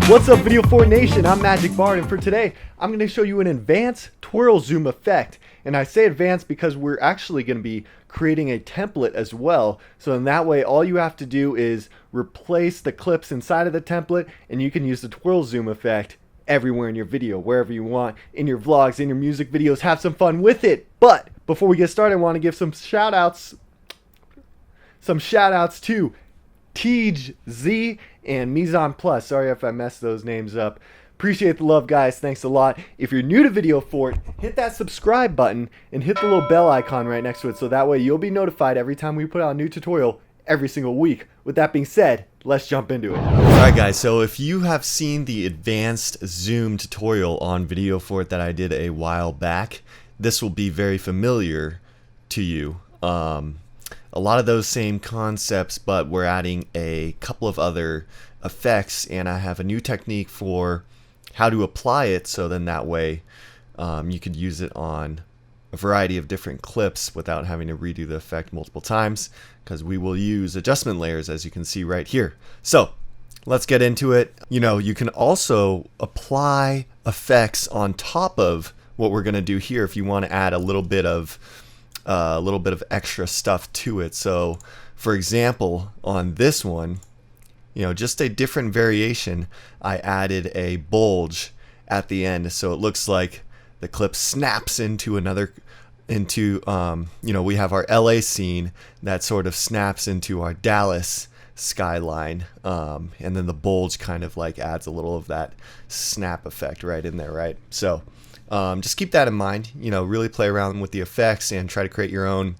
What's up, Video 4 Nation? I'm Magic Bard, and for today, I'm going to show you an advanced twirl zoom effect. And I say advanced because we're actually going to be creating a template as well. So in that way, all you have to do is replace the clips inside of the template, and you can use the twirl zoom effect everywhere in your video, wherever you want, in your vlogs, in your music videos. Have some fun with it. But before we get started, I want to give some shout outs to Tej Z and Mizan Plus. Sorry if I messed those names up. Appreciate the love, guys. Thanks a lot. If you're new to Video 4, hit that subscribe button and hit the little bell icon right next to it, so that way you'll be notified every time we put out a new tutorial every single week. With that being said, let's jump into it. Alright guys, so if you have seen the advanced zoom tutorial on Video 4 that I did a while back, this will be very familiar to you. A lot of those same concepts, but we're adding a couple of other effects, and I have a new technique for how to apply it, so then that way you could use it on a variety of different clips without having to redo the effect multiple times, because we will use adjustment layers, as you can see right here. So let's get into it. You know, you can also apply effects on top of what we're going to do here if you want to add a little bit of extra stuff to it. So for example, on this one, you know, just a different variation, I added a bulge at the end, so it looks like the clip snaps into another, you know, we have our LA scene that sort of snaps into our Dallas skyline, and then the bulge kind of like adds a little of that snap effect right in there, right? So just keep that in mind, you know, really play around with the effects and try to create your own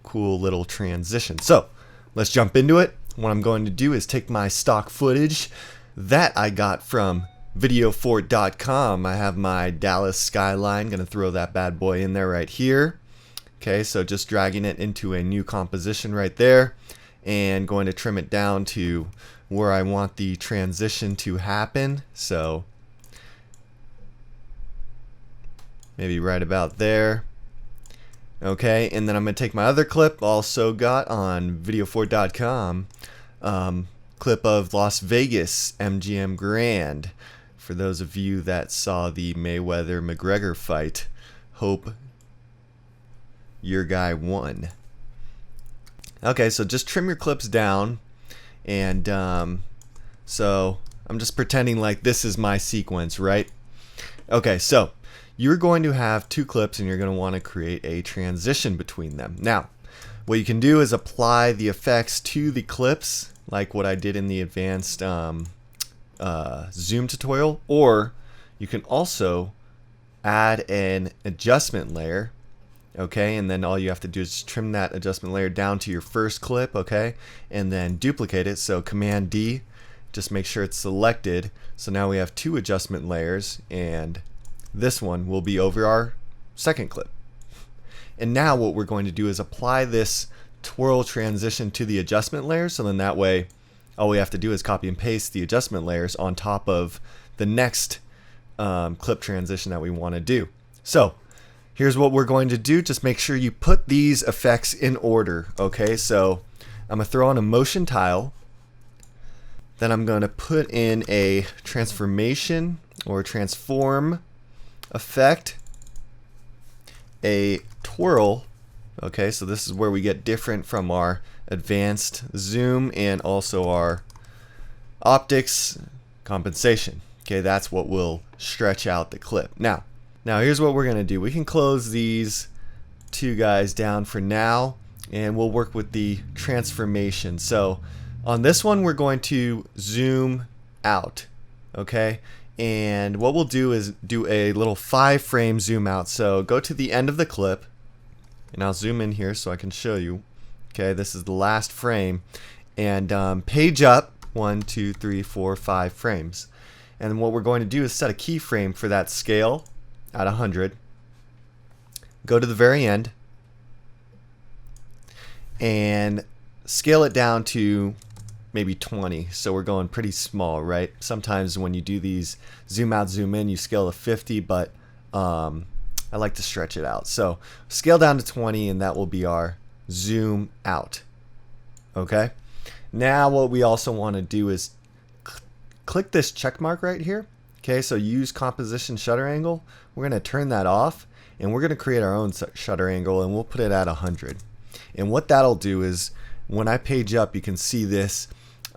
cool little transition. So let's jump into it. What I'm going to do is take my stock footage that I got from video4.com. I have my Dallas skyline, going to throw that bad boy in there right here. Okay, so just dragging it into a new composition right there, and going to trim it down to where I want the transition to happen. So maybe right about there. Okay, and then I'm going to take my other clip, also got on video4.com, clip of Las Vegas MGM Grand. For those of you that saw the Mayweather-McGregor fight, hope your guy won. Okay, so just trim your clips down, and so I'm just pretending like this is my sequence, right? Okay, so you're going to have two clips, and you're going to want to create a transition between them. Now, what you can do is apply the effects to the clips, like what I did in the advanced zoom tutorial, or you can also add an adjustment layer. Okay, and then all you have to do is trim that adjustment layer down to your first clip, okay, and then duplicate it. So Command D, just make sure it's selected. So now we have two adjustment layers, and this one will be over our second clip. And now what we're going to do is apply this twirl transition to the adjustment layer, so then that way all we have to do is copy and paste the adjustment layers on top of the next clip transition that we want to do. So here's what we're going to do. Just make sure you put these effects in order. Okay, so I'm going to throw on a motion tile, then I'm going to put in a transformation or transform effect, a twirl. Okay, so this is where we get different from our advanced zoom and also our optics compensation. Okay, that's what will stretch out the clip. Now here's what we're going to do. We can close these two guys down for now, and we'll work with the transformation. So on this one, we're going to zoom out. Okay, and what we'll do is do a little 5-frame zoom out. So go to the end of the clip, and I'll zoom in here so I can show you. Okay, this is the last frame, and page up 1, 2, 3, 4, 5 frames. And what we're going to do is set a keyframe for that scale at 100. Go to the very end and scale it down to maybe 20. So we're going pretty small, right? Sometimes when you do these zoom out, zoom in, you scale to 50, but I like to stretch it out. So scale down to 20, and that will be our zoom out. Okay, now what we also want to do is click this check mark right here. Okay, so use composition shutter angle. We're going to turn that off, and we're going to create our own shutter angle, and we'll put it at 100. And what that'll do is when I page up, you can see this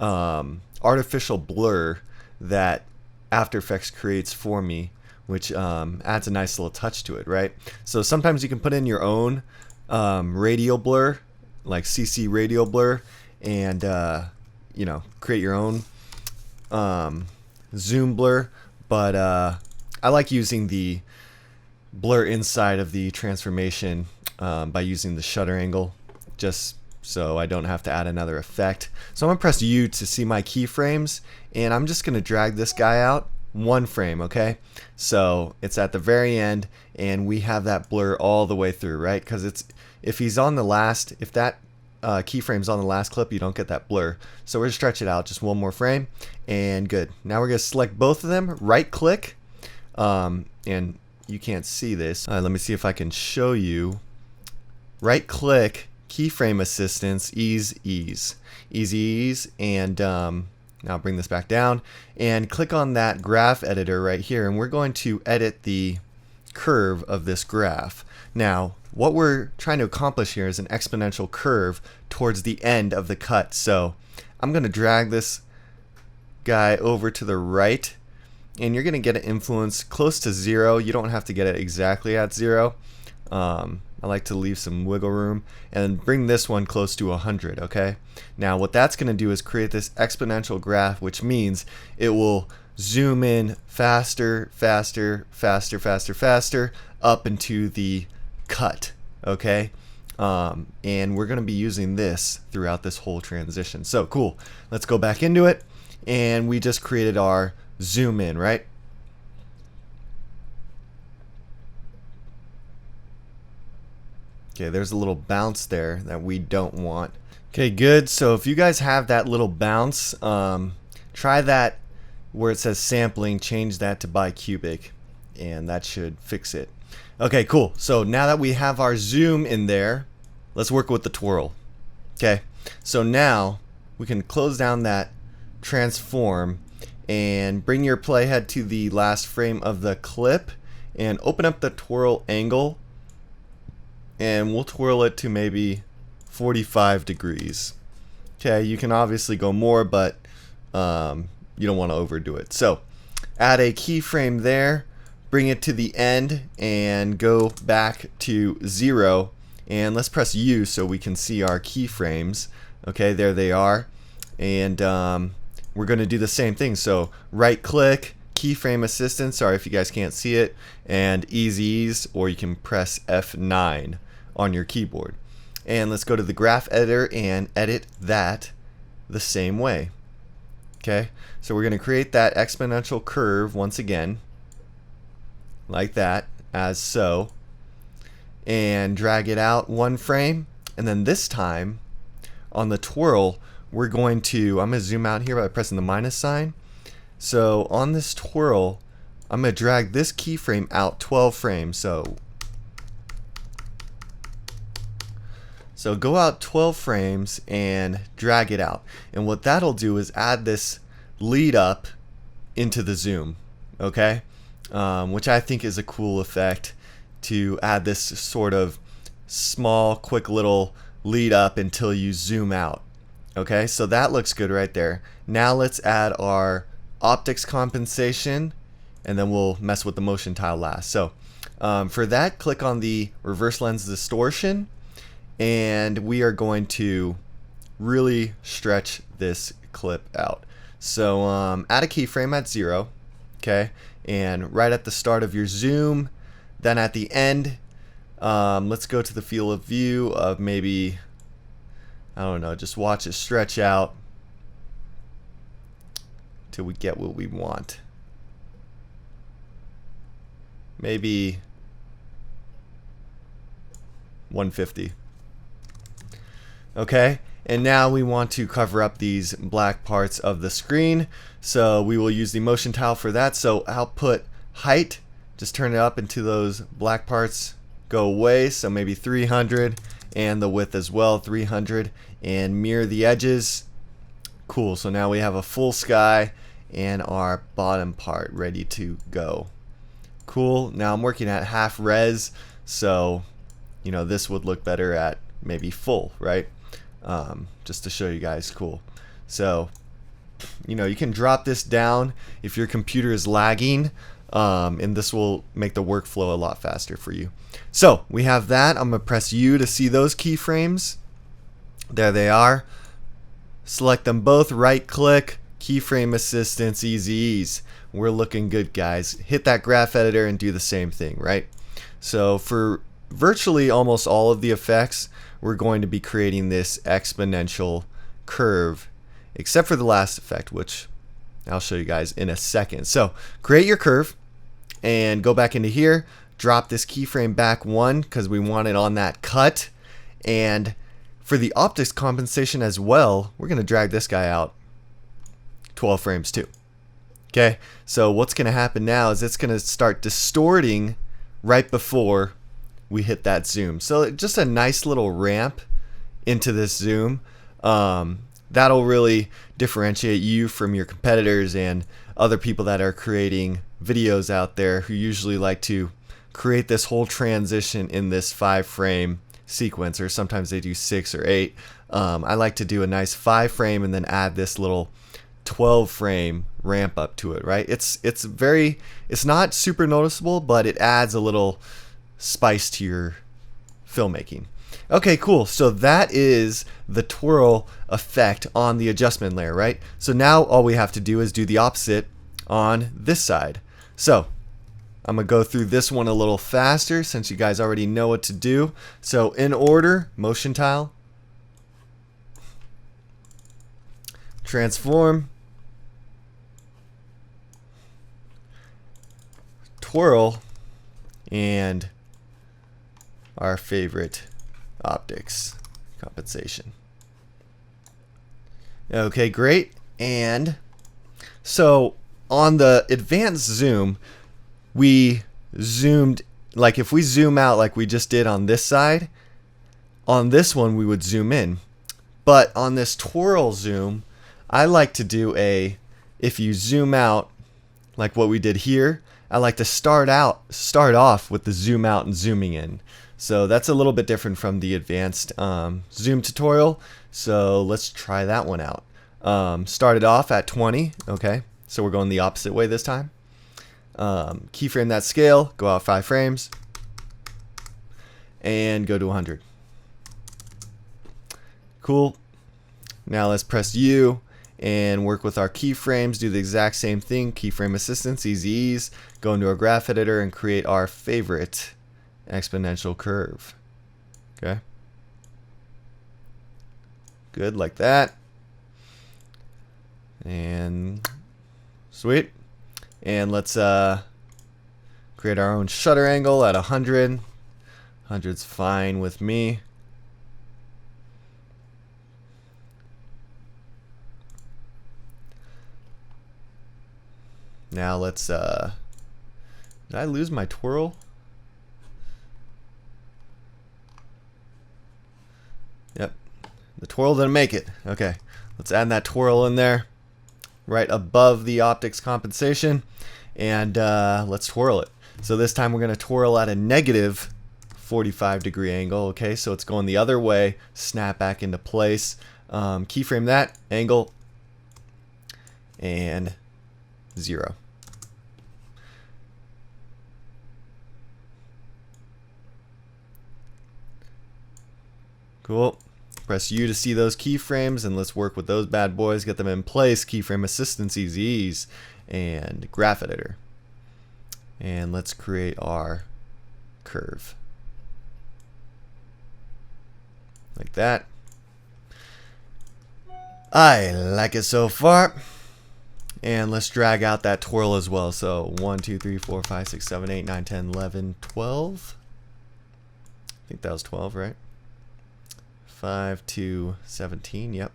artificial blur that After Effects creates for me, which adds a nice little touch to it, right? So sometimes you can put in your own radial blur, like CC radial blur, and you know, create your own zoom blur. But I like using the blur inside of the transformation by using the shutter angle, just so I don't have to add another effect. So I'm gonna press U to see my keyframes, and I'm just gonna drag this guy out one frame, okay? So it's at the very end, and we have that blur all the way through, right? Because it's, if he's on the last, if that keyframe's on the last clip, you don't get that blur. So we're gonna stretch it out just one more frame, and good. Now we're gonna select both of them, right click, and you can't see this. Let me see if I can show you. Right click, keyframe assistance, ease, and now bring this back down and click on that graph editor right here, and we're going to edit the curve of this graph. Now what we're trying to accomplish here is an exponential curve towards the end of the cut. So I'm going to drag this guy over to the right, and you're going to get an influence close to 0. You don't have to get it exactly at 0. I like to leave some wiggle room, and bring this one close to 100. Okay, now what that's going to do is create this exponential graph, which means it will zoom in faster up into the cut. Okay, and we're going to be using this throughout this whole transition. So cool, let's go back into it, and we just created our zoom in, right? Okay, there's a little bounce there that we don't want. Okay, good. So if you guys have that little bounce, try that where it says sampling, change that to bicubic, and that should fix it. Okay, cool. So now that we have our zoom in there, let's work with the twirl. Okay, so now we can close down that transform and bring your playhead to the last frame of the clip and open up the twirl angle, and we'll twirl it to maybe 45 degrees. Okay, you can obviously go more, but you don't want to overdo it. So add a keyframe there, bring it to the end, and go back to 0. And let's press U so we can see our keyframes. Okay, there they are. And we're going to do the same thing. So right click, keyframe assistance, sorry if you guys can't see it, and ease, or you can press F9 on your keyboard. And let's go to the graph editor and edit that the same way. Okay, so we're going to create that exponential curve once again, like that, as so, and drag it out one frame. And then this time on the twirl, we're going to, I'm going to zoom out here by pressing the minus sign. So on this twirl, I'm going to drag this keyframe out 12 frames. So go out 12 frames and drag it out. And what that'll do is add this lead up into the zoom, okay? Which I think is a cool effect, to add this sort of small, quick little lead up until you zoom out. Okay, so that looks good right there. Now let's add our optics compensation, and then we'll mess with the motion tile last. So for that, click on the reverse lens distortion, and we are going to really stretch this clip out. So add a keyframe at 0, okay, and right at the start of your zoom, then at the end, let's go to the field of view of maybe, I don't know, just watch it stretch out till we get what we want. Maybe 150. Okay, and now we want to cover up these black parts of the screen, so we will use the motion tile for that. So output height, just turn it up until those black parts go away, so maybe 300, and the width as well, 300, and mirror the edges. Cool, so now we have a full sky, and our bottom part ready to go. Cool. Now I'm working at half res, so you know this would look better at maybe full, right? Just to show you guys. Cool. So you know, you can drop this down if your computer is lagging, and this will make the workflow a lot faster for you. So we have that. I'm gonna press U to see those keyframes. There they are. Select them both, right click, keyframe assistance, easy ease. We're looking good, guys. Hit that graph editor and do the same thing, right? So for virtually almost all of the effects, we're going to be creating this exponential curve, except for the last effect, which I'll show you guys in a second. So create your curve and go back into here, drop this keyframe back one because we want it on that cut. And for the optics compensation as well, we're going to drag this guy out 12 frames too. Okay, so what's going to happen now is it's going to start distorting right before we hit that zoom. So just a nice little ramp into this zoom. That'll really differentiate you from your competitors and other people that are creating videos out there who usually like to create this whole transition in this 5-frame sequence, or sometimes they do 6 or 8. I like to do a nice 5-frame and then add this little 12-frame ramp up to it, right? It's not super noticeable, but it adds a little spice to your filmmaking. Okay, cool. So that is the twirl effect on the adjustment layer, right? So now all we have to do is do the opposite on this side. So I'm gonna go through this one a little faster since you guys already know what to do. So in order, motion tile, transform, twirl, and our favorite optics compensation. Okay, great. And so on the advanced zoom, we zoomed, like if we zoom out like we just did on this side, on this one we would zoom in. But on this twirl zoom, I like to do if you zoom out like what we did here, I like to start off with the zoom out and zooming in. So that's a little bit different from the advanced zoom tutorial. So let's try that one out. Started off at 20. Okay, so we're going the opposite way this time. Keyframe that scale, go out 5 frames, and go to 100. Cool. Now let's press U and work with our keyframes. Do the exact same thing. Keyframe assistance, easy ease. Go into our graph editor and create our favorite exponential curve. Okay. Good, like that. And sweet. And let's create our own shutter angle at 100. 100's fine with me. Now let's did I lose my twirl? Yep, the twirl didn't make it. Okay, let's add that twirl in there right above the optics compensation, and let's twirl it. So this time we're going to twirl at a negative 45-degree angle. Okay, so it's going the other way. Snap back into place. Keyframe that angle and 0. Cool. Press U to see those keyframes, and let's work with those bad boys. Get them in place. Keyframe assistance, ease, and graph editor. And let's create our curve. Like that. I like it so far. And let's drag out that twirl as well. So 1, 2, 3, 4, 5, 6, 7, 8, 9, 10, 11, 12. I think that was 12, right? 5 to 17, yep.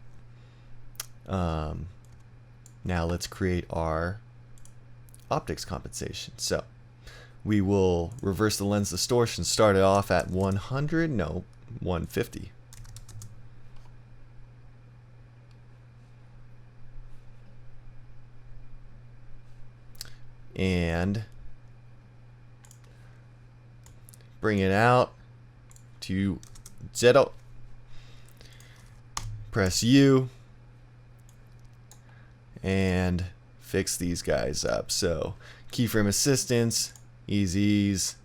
Now let's create our optics compensation. So we will reverse the lens distortion, start it off at 100, no, 150. and bring it out to 0. Press U and fix these guys up. So keyframe assistance, ease,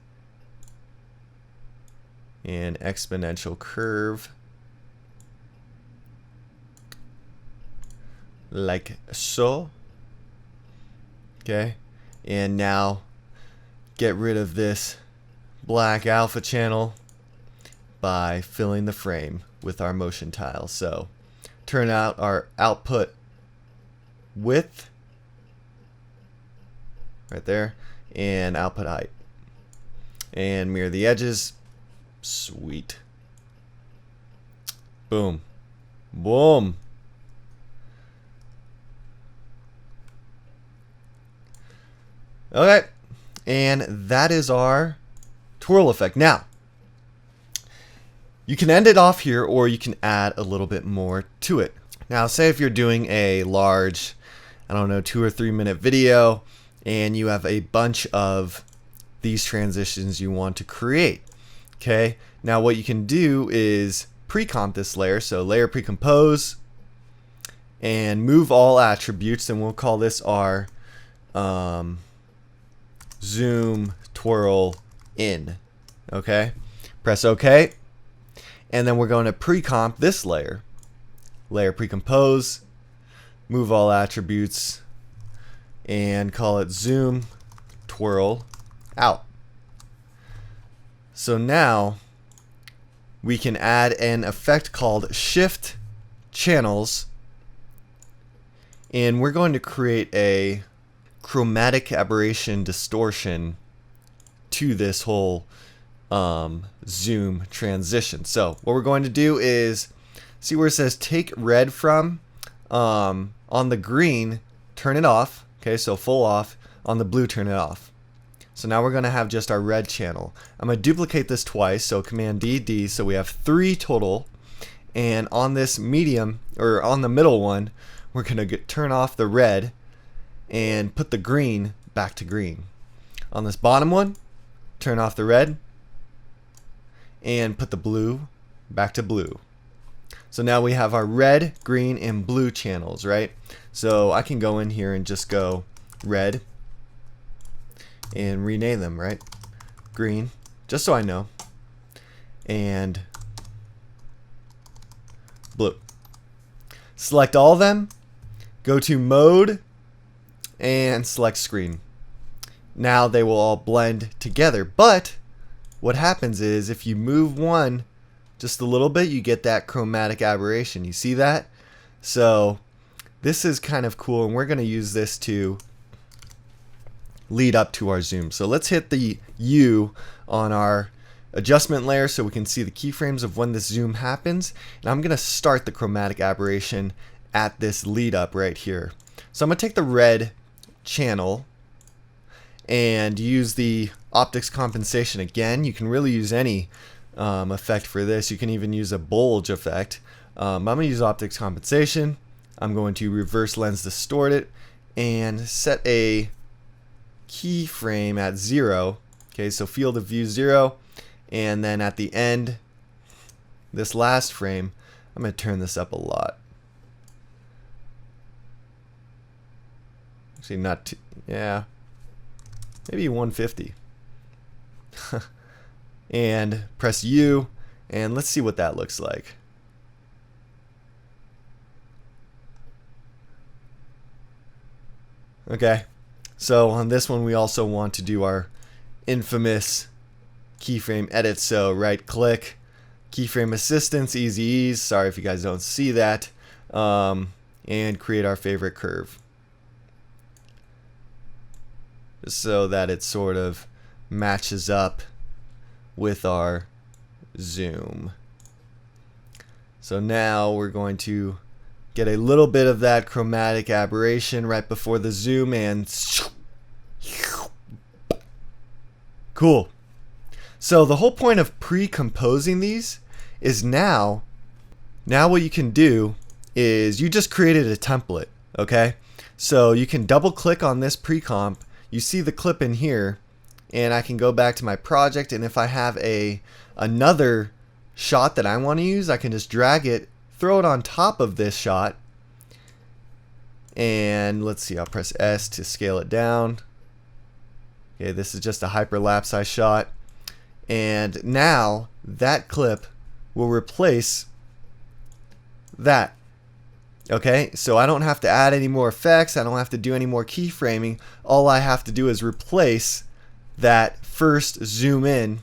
and exponential curve, like so. Okay, and now get rid of this black alpha channel by filling the frame with our motion tile. So turn out our output width right there and output height, and mirror the edges. Sweet. Boom. Boom. Okay, and that is our twirl effect. Now, you can end it off here, or you can add a little bit more to it. Now, say if you're doing a large, I don't know, 2 or 3 minute video, and you have a bunch of these transitions you want to create. Okay, now what you can do is pre-comp this layer. So layer pre-compose, and move all attributes, and we'll call this our zoom twirl in. Okay, press OK, and then we're going to pre-comp this layer. Layer pre-compose, move all attributes, and call it zoom twirl out. So now we can add an effect called shift channels, and we're going to create a chromatic aberration distortion to this whole zoom transition. So what we're going to do is, see where it says take red from, on the green turn it off. Okay, so full off. On the blue turn it off. So now we're going to have just our red channel. I'm going to duplicate this twice, so Command D, D, so we have 3 total. And on this medium, or on the middle one, we're going to turn off the red and put the green back to green. On this bottom one, turn off the red and put the blue back to blue. So now we have our red, green, and blue channels, right? So I can go in here and just go red and rename them, right? Green, just so I know, and blue. Select all of them, go to mode, and select screen. Now they will all blend together, but what happens is if you move one just a little bit, you get that chromatic aberration. You see that? So this is kind of cool, and we're going to use this to lead up to our zoom. So let's hit the U on our adjustment layer so we can see the keyframes of when this zoom happens. And I'm going to start the chromatic aberration at this lead up right here. So I'm going to take the red channel and use the optics compensation again. You can really use any effect for this. You can even use a bulge effect. I'm going to use optics compensation. I'm going to reverse lens distort it and set a keyframe at 0. Okay, so field of view 0, and then at the end, this last frame, I'm going to turn this up a lot. Actually, not too, yeah, maybe 150. And press U, and let's see what that looks like. Okay, so on this one we also want to do our infamous keyframe edit. So right click, keyframe assistance, easy ease, sorry if you guys don't see that, and create our favorite curve, just so that it sort of matches up with our zoom. So now we're going to get a little bit of that chromatic aberration right before the zoom, and cool. So the whole point of pre-composing these is now what you can do is you just created a template, okay? So you can double click on this pre-comp, you see the clip in here, and I can go back to my project, and if I have another shot that I want to use, I can just drag it, throw it on top of this shot, and let's see, I'll press S to scale it down. Okay, this is just a hyperlapse size shot, and now that clip will replace that. Okay, so I don't have to add any more effects, I don't have to do any more keyframing. All I have to do is replace that first zoom in,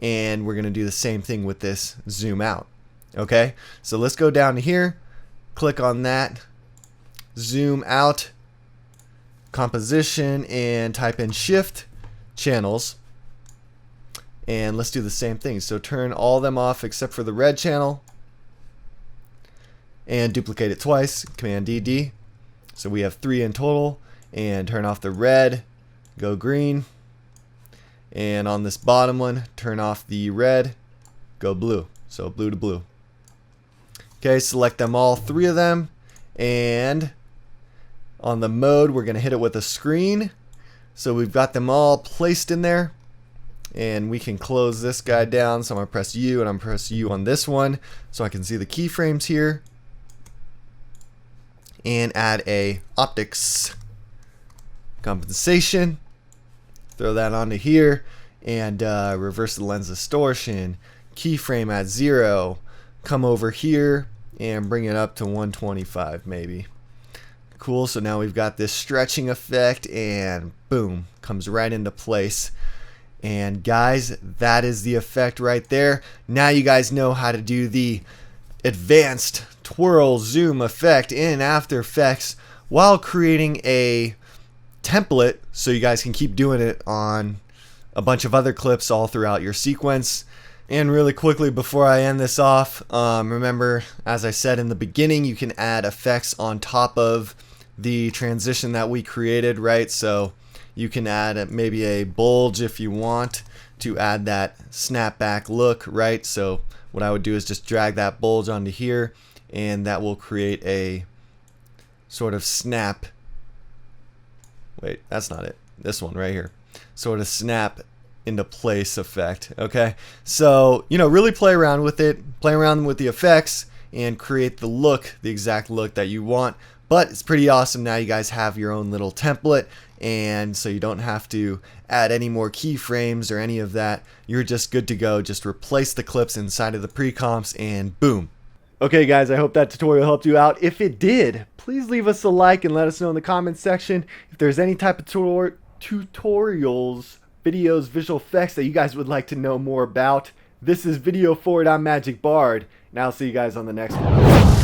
and we're going to do the same thing with this zoom out. Okay, so let's go down to here, click on that, zoom out, composition, and type in shift channels, and let's do the same thing. So turn all of them off except for the red channel, and duplicate it twice, Command DD. So we have 3 in total, and turn off the red, go green, and on this bottom one, turn off the red, go blue. So blue to blue. Okay, select them all, 3 of them, and on the mode, we're going to hit it with a screen. So we've got them all placed in there, and we can close this guy down. So I'm going to press U, and I'm going to press U on this one so I can see the keyframes here, and add a optics compensation, throw that onto here, and reverse the lens distortion, keyframe at 0, come over here and bring it up to 125 maybe. Cool, so now we've got this stretching effect, and boom, comes right into place. And guys, that is the effect right there. Now you guys know how to do the advanced twirl zoom effect in After Effects while creating a template so you guys can keep doing it on a bunch of other clips all throughout your sequence. And really quickly before I end this off, remember, as I said in the beginning, you can add effects on top of the transition that we created, right? So you can add maybe a bulge if you want to add that snapback look, right? So what I would do is just drag that bulge onto here, and that will create a sort of snap. Wait, that's not it. This one right here. Sort of snap into place effect. Okay, so really play around with it, play around with the effects, and create the look, the exact look that you want. But it's pretty awesome now. You guys have your own little template, and so you don't have to add any more keyframes or any of that. You're just good to go. Just replace the clips inside of the pre-comps, and boom. Okay guys, I hope that tutorial helped you out. If it did, please leave us a like and let us know in the comments section if there's any type of tutorials, videos, visual effects that you guys would like to know more about. This is Video For It. I'm Magic Bard, and I'll see you guys on the next one.